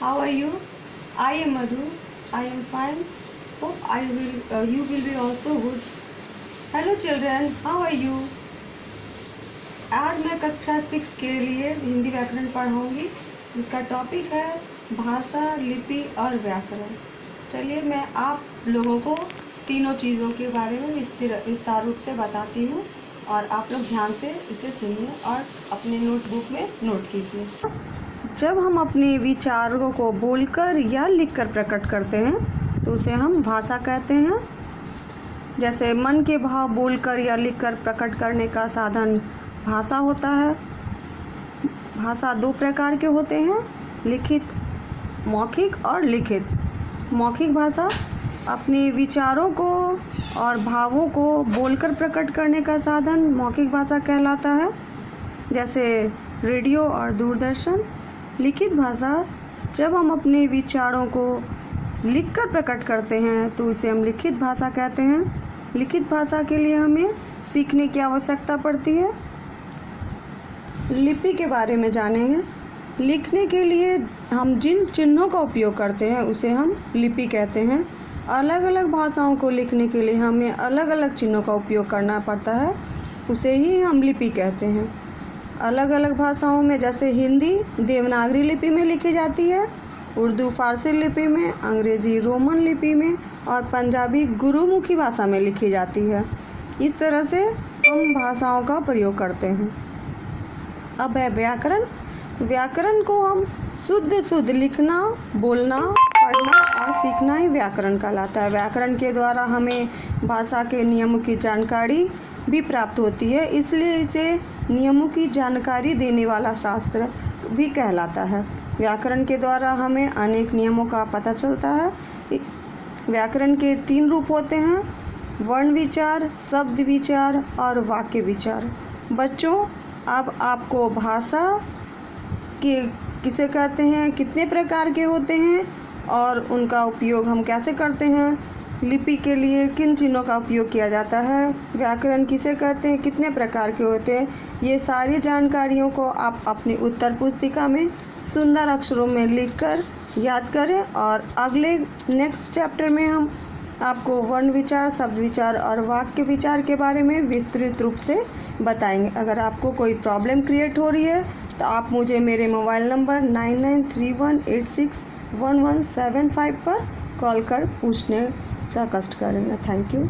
How are you? I am Madhu. I am fine. Hope you will be also good. Hello children, how are you? आज मैं कक्षा 6 के लिए हिंदी व्याकरण पढ़ाऊंगी, जिसका टॉपिक है भाषा, लिपि और व्याकरण। चलिए मैं आप लोगों को तीनों चीज़ों के बारे में विस्तार रूप से बताती हूँ और आप लोग ध्यान से इसे सुनिए और अपने नोटबुक में नोट कीजिए। जब हम अपने विचारों को बोलकर या लिखकर प्रकट करते हैं तो उसे हम भाषा कहते हैं। जैसे मन के भाव बोलकर या लिखकर प्रकट करने का साधन भाषा होता है। भाषा दो प्रकार के होते हैं, लिखित, मौखिक और लिखित। मौखिक भाषा अपने विचारों को और भावों को बोलकर प्रकट करने का साधन मौखिक भाषा कहलाता है, जैसे रेडियो और दूरदर्शन। लिखित भाषा जब हम अपने विचारों को लिखकर प्रकट करते हैं तो उसे हम लिखित भाषा कहते हैं। लिखित भाषा के लिए हमें सीखने की आवश्यकता पड़ती है। लिपि के बारे में जानेंगे। लिखने के लिए हम जिन चिन्हों का उपयोग करते हैं उसे हम लिपि कहते हैं। अलग अलग भाषाओं को लिखने के लिए हमें अलग अलग चिन्हों का उपयोग करना पड़ता है, उसे ही हम लिपि कहते हैं। अलग अलग भाषाओं में जैसे हिंदी देवनागरी लिपि में लिखी जाती है, उर्दू फारसी लिपि में, अंग्रेज़ी रोमन लिपि में और पंजाबी गुरुमुखी भाषा में लिखी जाती है। इस तरह से हम भाषाओं का प्रयोग करते हैं। अब है व्याकरण। व्याकरण को हम शुद्ध लिखना, बोलना, पढ़ना और सीखना ही व्याकरण कहलाता है। व्याकरण के द्वारा हमें भाषा के नियमों की जानकारी भी प्राप्त होती है, इसलिए इसे नियमों की जानकारी देने वाला शास्त्र भी कहलाता है। व्याकरण के द्वारा हमें अनेक नियमों का पता चलता है। व्याकरण के 3 रूप होते हैं, वर्ण विचार, शब्द विचार और वाक्य विचार। बच्चों, अब आपको भाषा के किसे कहते हैं, कितने प्रकार के होते हैं और उनका उपयोग हम कैसे करते हैं, लिपि के लिए किन चिन्हों का उपयोग किया जाता है, व्याकरण किसे कहते हैं, कितने प्रकार के होते हैं, ये सारी जानकारियों को आप अपनी उत्तर पुस्तिका में सुंदर अक्षरों में लिखकर याद करें। और अगले नेक्स्ट चैप्टर में हम आपको वर्ण विचार, शब्द विचार और वाक्य विचार के बारे में विस्तृत रूप से बताएंगे। अगर आपको कोई प्रॉब्लम क्रिएट हो रही है तो आप मुझे मेरे मोबाइल नंबर 9931861175 पर कॉल कर पूछने का कष्ट करेंगे। Thank you.